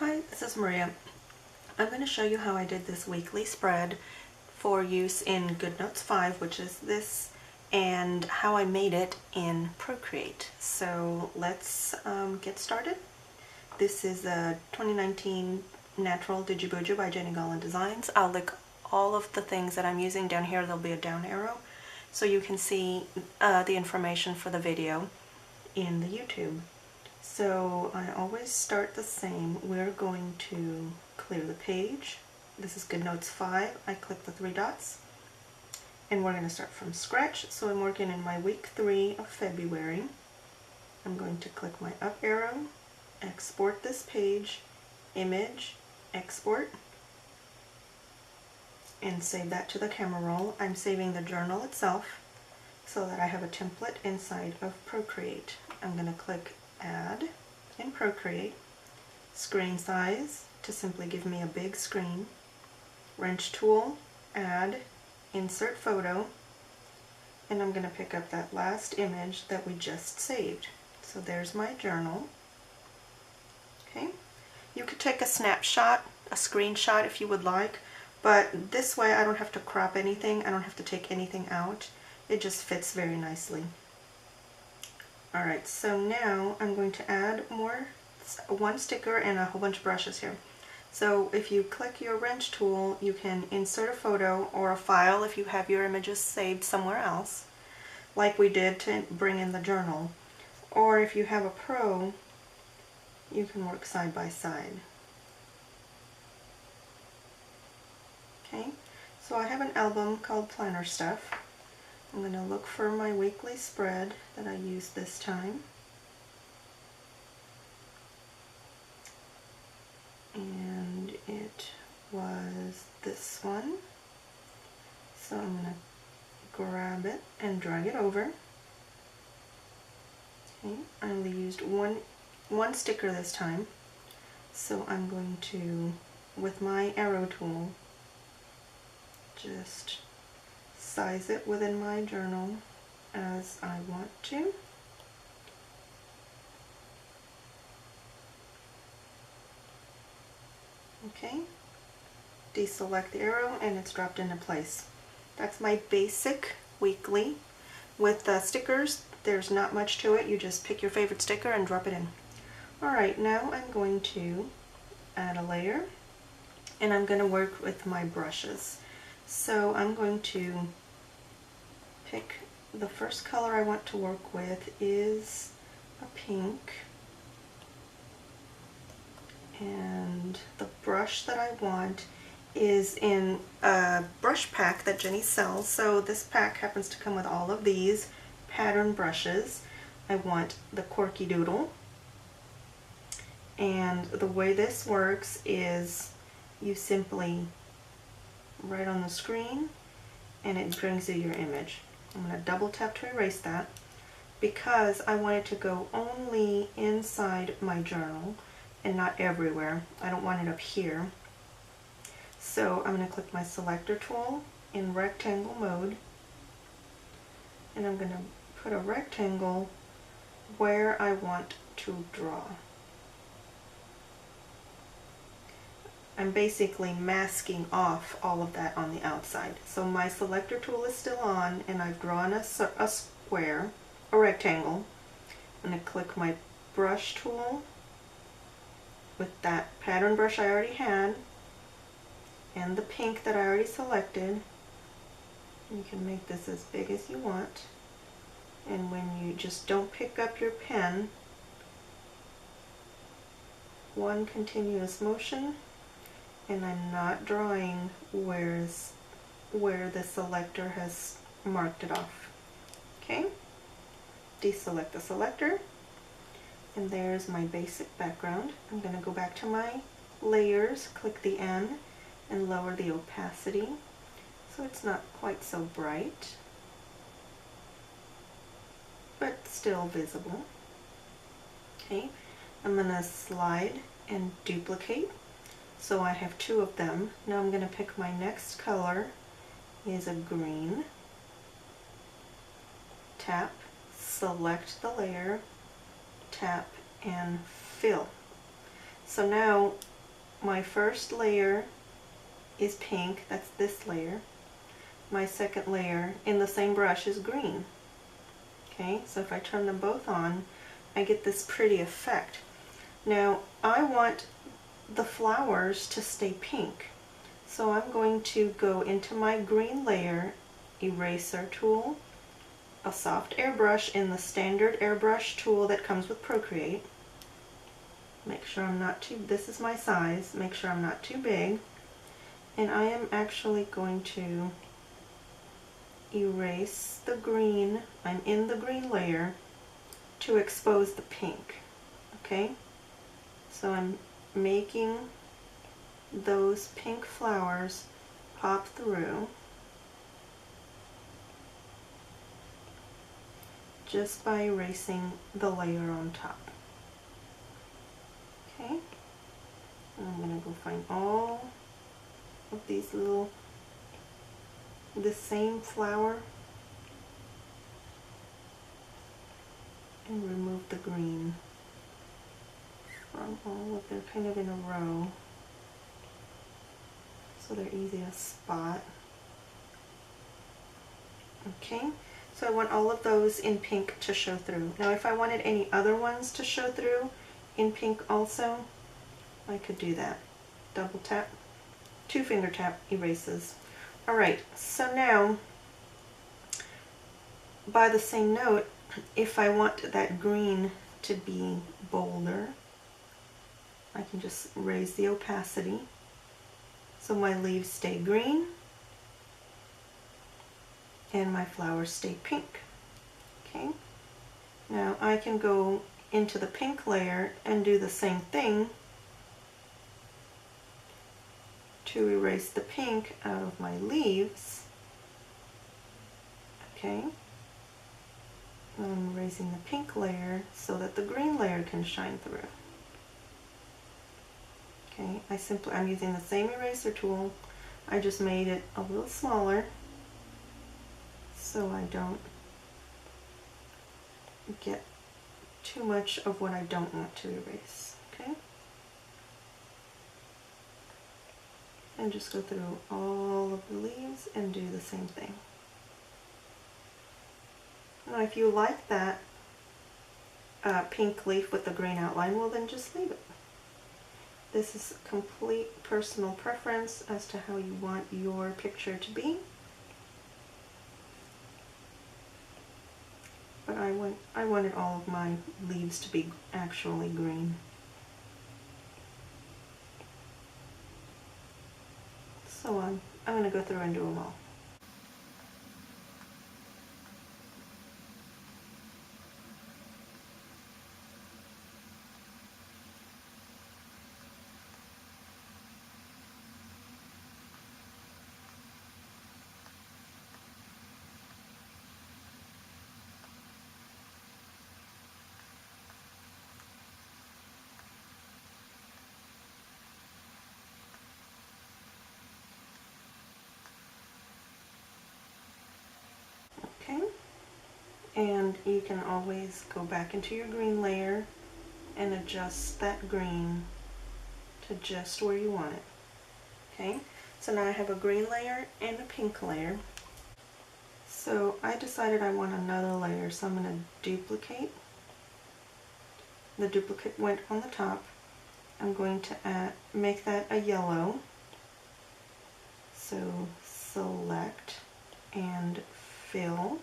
Hi, this is Maria. I'm going to show you how I did this weekly spread for use in Goodnotes 5, which is this, and how I made it in Procreate. So let's get started. This is a 2019 Natural DigiBujo by Gollan Designs. I'll link all of the things that I'm using down here. There'll be a down arrow so you can see the information for the video in the YouTube. So I always start the same. We're going to clear the page. This is Goodnotes 5. I click the three dots and we're going to start from scratch. So I'm working in my week 3 of February. I'm going to click my up arrow, export this page, image, export, and save that to the camera roll. I'm saving the journal itself so that I have a template inside of Procreate. I'm going to click Add in Procreate, screen size to simply give me a big screen, wrench tool, add, insert photo, and I'm going to pick up that last image that we just saved. So there's my journal. Okay, you could take a snapshot, a screenshot if you would like, but this way I don't have to crop anything, I don't have to take anything out. It just fits very nicely. Alright, so now I'm going to add one sticker and a whole bunch of brushes here. So if you click your wrench tool, you can insert a photo or a file if you have your images saved somewhere else, like we did to bring in the journal. Or if you have a pro, you can work side by side. Okay, so I have an album called Planner Stuff. I'm going to look for my weekly spread that I used this time. And it was this one. So I'm going to grab it and drag it over. Okay, I only used one sticker this time. So I'm going to, with my arrow tool, just size it within my journal as I want to. Okay, deselect the arrow and it's dropped into place. That's my basic weekly. With the stickers, there's not much to it. You just pick your favorite sticker and drop it in. Alright, now I'm going to add a layer and I'm going to work with my brushes. So I'm going to pick the first color I want to work with is a pink, and the brush that I want is in a brush pack that Jenny sells. So this pack happens to come with all of these pattern brushes. I want the Quirky Doodle, and the way this works is you simply write on the screen and it brings you your image. I'm going to double tap to erase that because I want it to go only inside my journal and not everywhere. I don't want it up here. So I'm going to click my selector tool in rectangle mode and I'm going to put a rectangle where I want to draw. I'm basically masking off all of that on the outside. So my selector tool is still on and I've drawn a square, a rectangle. I'm going to click my brush tool with that pattern brush I already had and the pink that I already selected. You can make this as big as you want, and when you just don't pick up your pen, one continuous motion, and I'm not drawing where the selector has marked it off. Okay, deselect the selector, and there's my basic background. I'm going to go back to my layers, click the N, and lower the opacity so it's not quite so bright, but still visible. Okay, I'm going to slide and duplicate. So I have 2 of them. Now I'm going to pick my next color is a green. Tap, select the layer, tap, and fill. So now my first layer is pink, that's this layer. My second layer in the same brush is green. Okay, so if I turn them both on, I get this pretty effect. Now I want the flowers to stay pink, so I'm going to go into my green layer, eraser tool, a soft airbrush in the standard airbrush tool that comes with Procreate. Make sure I'm not too, this is my size, make sure I'm not too big. And I am actually going to erase the green, I'm in the green layer, to expose the pink. Okay? So I'm making those pink flowers pop through just by erasing the layer on top. Okay? And I'm going to go find all of these little, the same flower, and remove the green from all of them, kind of in a row, so they're easy to spot. Okay, so I want all of those in pink to show through. Now if I wanted any other ones to show through in pink also, I could do that. Double tap, 2-finger tap erases. Alright, so now by the same note, if I want that green to be bolder, I can just raise the opacity so my leaves stay green and my flowers stay pink. Okay, now I can go into the pink layer and do the same thing to erase the pink out of my leaves. Okay, I'm raising the pink layer so that the green layer can shine through. Okay, I'm using the same eraser tool, I just made it a little smaller so I don't get too much of what I don't want to erase. Okay, and just go through all of the leaves and do the same thing. Now if you like that pink leaf with the green outline, well then just leave it. This is complete personal preference as to how you want your picture to be. But I wanted all of my leaves to be actually green. So I'm going to go through and do them all. Okay, and you can always go back into your green layer and adjust that green to just where you want it. Okay, so now I have a green layer and a pink layer. So I decided I want another layer, so I'm going to duplicate. The duplicate went on the top. I'm going to make that a yellow. So select and fill.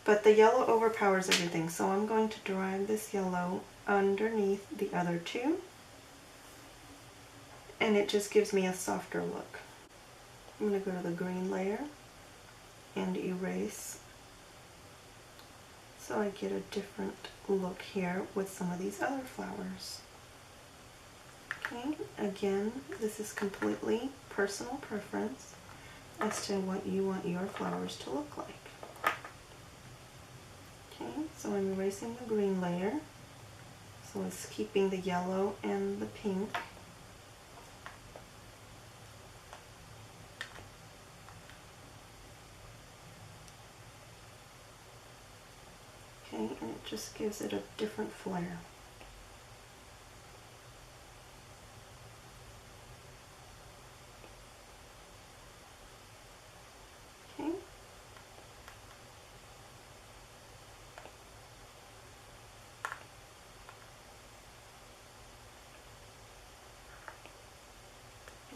But the yellow overpowers everything, so I'm going to drag this yellow underneath the other two, and it just gives me a softer look. I'm going to go to the green layer and erase so I get a different look here with some of these other flowers. Okay, again, this is completely personal preference as to what you want your flowers to look like. Okay, so I'm erasing the green layer, so it's keeping the yellow and the pink. Okay, and it just gives it a different flare.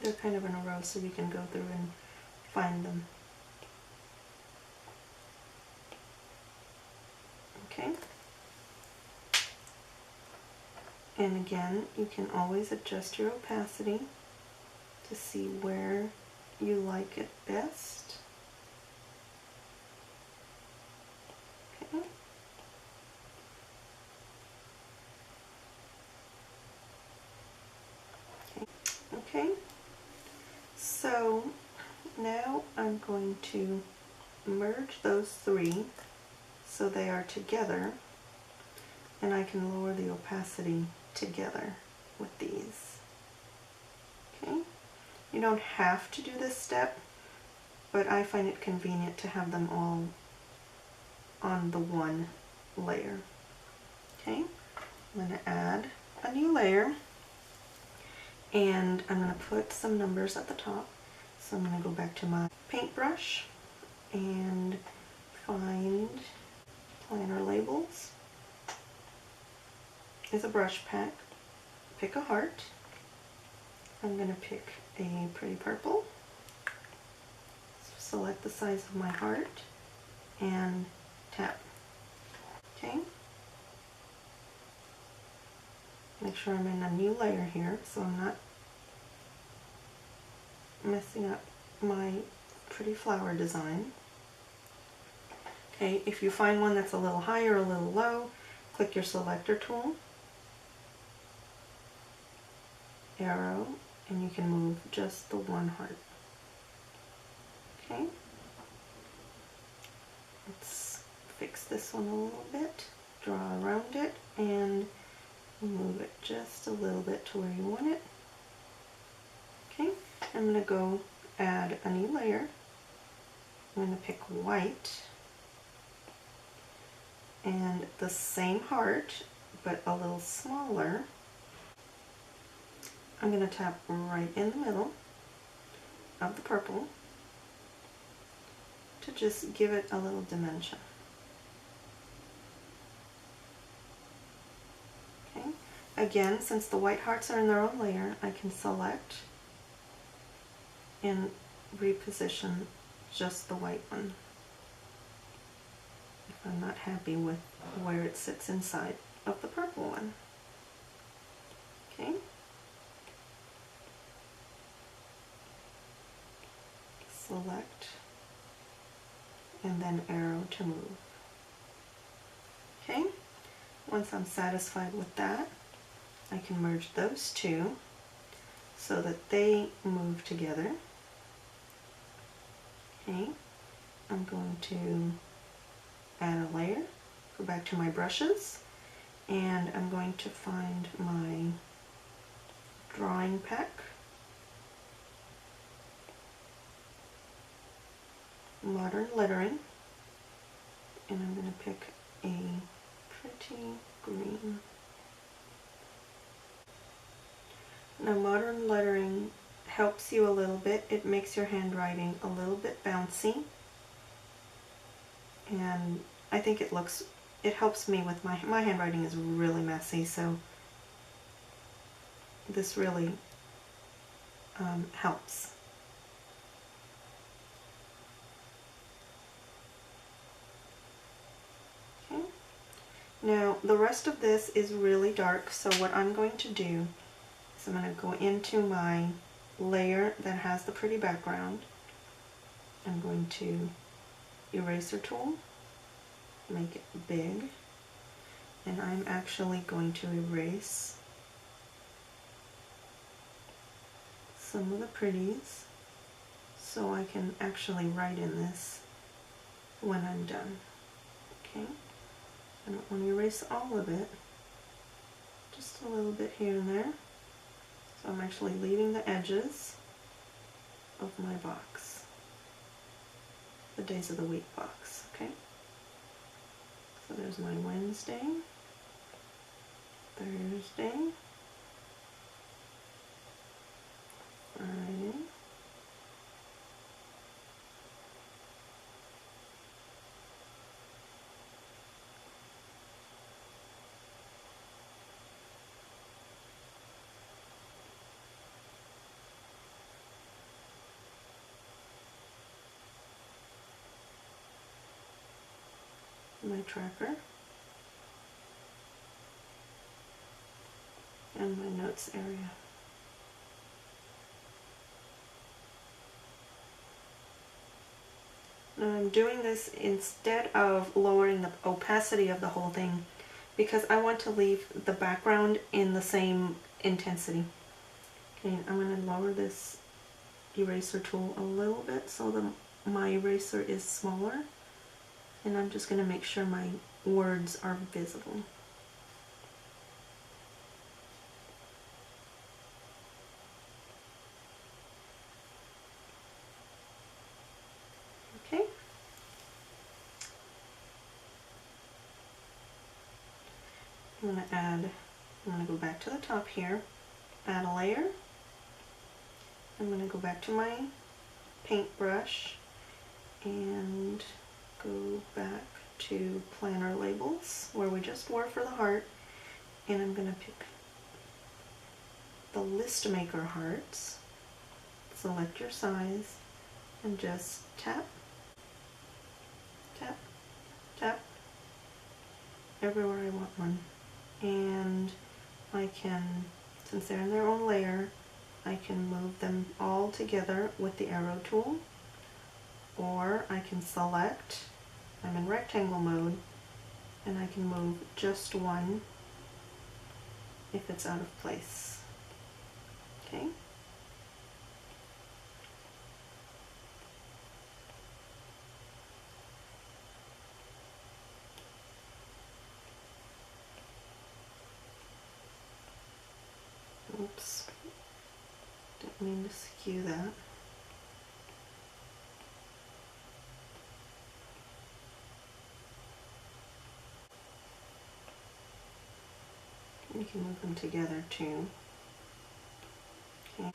they're kind of in a row so you can go through and find them. Okay. And again, you can always adjust your opacity to see where you like it best. Okay. Okay. So now I'm going to merge those three so they are together, and I can lower the opacity together with these. Okay. You don't have to do this step, but I find it convenient to have them all on the one layer. Okay, I'm going to add a new layer, and I'm going to put some numbers at the top. So I'm going to go back to my paintbrush and find planner labels. Is a brush pack. Pick a heart. I'm going to pick a pretty purple. Select the size of my heart and tap. Okay. Make sure I'm in a new layer here so I'm not messing up my pretty flower design. Okay, if you find one that's a little high or a little low, click your selector tool, arrow, and you can move just the one heart. Okay, let's fix this one a little bit, draw around it, and move it just a little bit to where you want it. Okay, I'm going to go add a new layer. I'm going to pick white and the same heart but a little smaller. I'm going to tap right in the middle of the purple to just give it a little dimension. Okay. Again, since the white hearts are in their own layer, I can select and reposition just the white one if I'm not happy with where it sits inside of the purple one. Okay. Select and then arrow to move. Okay. Once I'm satisfied with that, I can merge those two so that they move together. Okay, I'm going to add a layer, go back to my brushes, and I'm going to find my drawing pack, modern lettering, and I'm going to pick a pretty green. Now, modern lettering helps you a little bit. It makes your handwriting a little bit bouncy, and I think it helps me with my handwriting is really messy, so this really helps. Okay. Now the rest of this is really dark, so what I'm going to do is I'm going to go into my layer that has the pretty background. I'm going to eraser tool, make it big, and I'm actually going to erase some of the pretties so I can actually write in this when I'm done. Okay, I don't want to erase all of it, just a little bit here and there. So I'm actually leaving the edges of my box, the days of the week box. Okay, so there's my Wednesday, Thursday, Friday, my tracker and my notes area. Now I'm doing this instead of lowering the opacity of the whole thing because I want to leave the background in the same intensity. Okay, I'm going to lower this eraser tool a little bit so that my eraser is smaller, and I'm just going to make sure my words are visible. Okay. I'm going to go back to the top here, add a layer. I'm going to go back to my paintbrush and go back to planner labels where we just were for the heart, and I'm going to pick the list maker hearts, select your size, and just tap, tap, tap everywhere I want one. And I can, since they're in their own layer, I can move them all together with the arrow tool, or I can select, I'm in rectangle mode, and I can move just one if it's out of place. Okay. Oops, didn't mean to skew that. You can move them together too. Okay,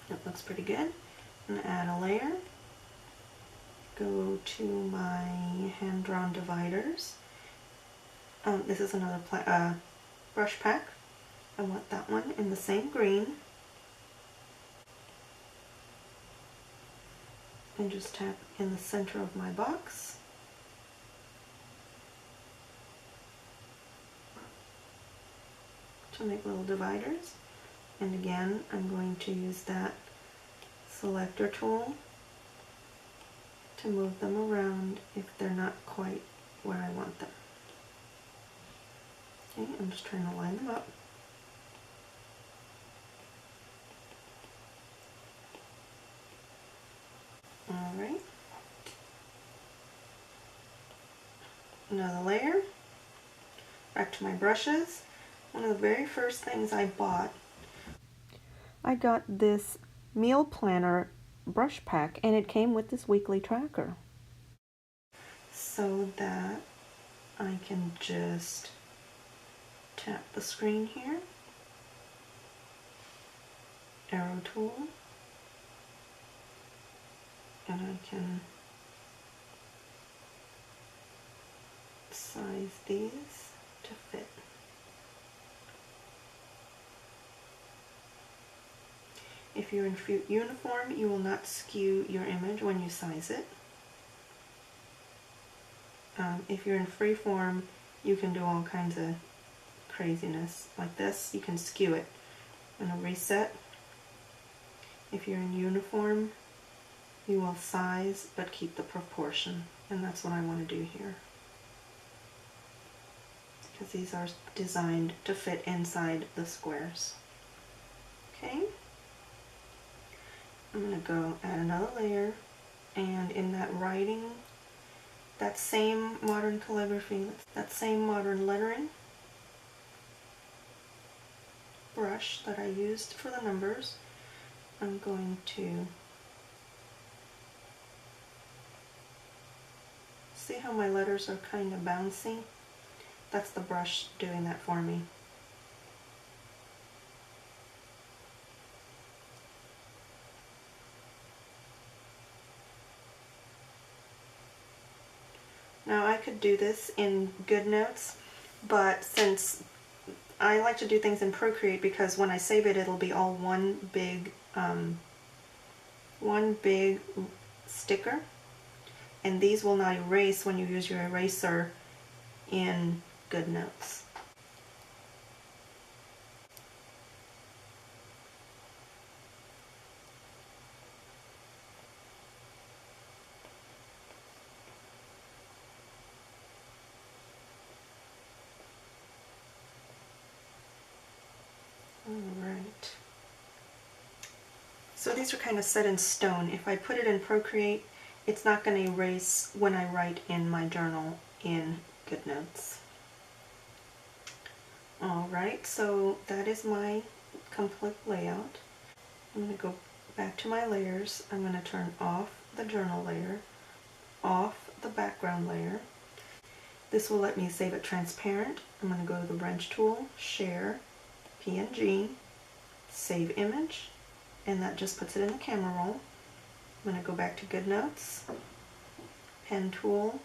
that looks pretty good. I'm going to add a layer. Go to my hand-drawn dividers. This is another brush pack. I want that one in the same green. And just tap in the center of my box. To make little dividers. And again, I'm going to use that selector tool to move them around if they're not quite where I want them. Okay, I'm just trying to line them up. Alright. Another layer. Back to my brushes. One of the very first things I bought, I got this meal planner brush pack, and it came with this weekly tracker. So that I can just tap the screen here, arrow tool, and I can size these to fit. If you're in uniform, you will not skew your image when you size it. If you're in freeform, you can do all kinds of craziness. Like this, you can skew it. I'm going to reset. If you're in uniform, you will size but keep the proportion, and that's what I want to do here. Because these are designed to fit inside the squares. Okay. I'm going to go add another layer, and in that writing, that same modern calligraphy, that same modern lettering brush that I used for the numbers, I'm going to see how my letters are kind of bouncy. That's the brush doing that for me. Now I could do this in Goodnotes, but since I like to do things in Procreate, because when I save it, it'll be all one big sticker, and these will not erase when you use your eraser in Goodnotes. Alright. So these are kind of set in stone. If I put it in Procreate, it's not going to erase when I write in my journal in Goodnotes. Alright, so that is my complete layout. I'm going to go back to my layers. I'm going to turn off the journal layer, off the background layer. This will let me save it transparent. I'm going to go to the wrench tool, share, PNG, save image, and that just puts it in the camera roll. I'm going to go back to Goodnotes, pen tool,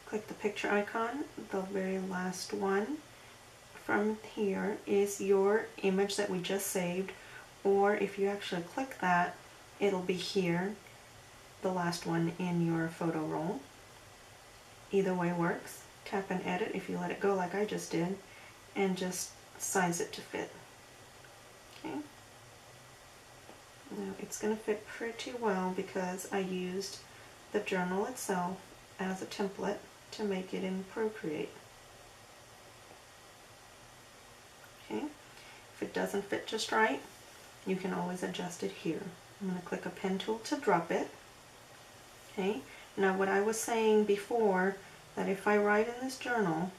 click the picture icon, the very last one. From here is your image that we just saved, or if you actually click that, it'll be here, the last one in your photo roll. Either way works. Tap and edit if you let it go like I just did, and just size it to fit. Okay. Now it's going to fit pretty well because I used the journal itself as a template to make it in Procreate. Okay. If it doesn't fit just right, you can always adjust it here. I'm going to click a pen tool to drop it. Okay. Now what I was saying before, that if I write in this journal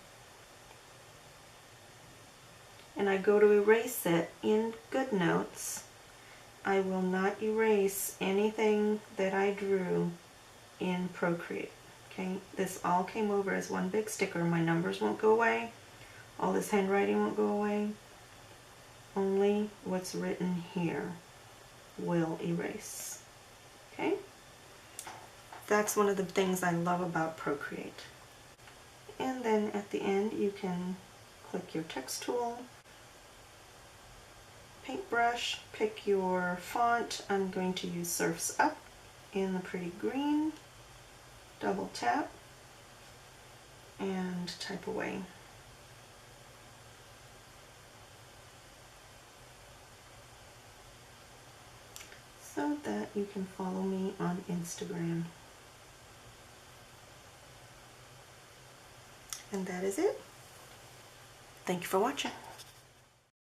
and I go to erase it in Goodnotes, I will not erase anything that I drew in Procreate. Okay, this all came over as one big sticker. My numbers won't go away. All this handwriting won't go away. Only what's written here will erase. Okay? That's one of the things I love about Procreate. And then at the end you can click your text tool, paintbrush, pick your font. I'm going to use Surf's Up in the pretty green. Double tap and type away. So that you can follow me on Instagram. And that is it. Thank you for watching.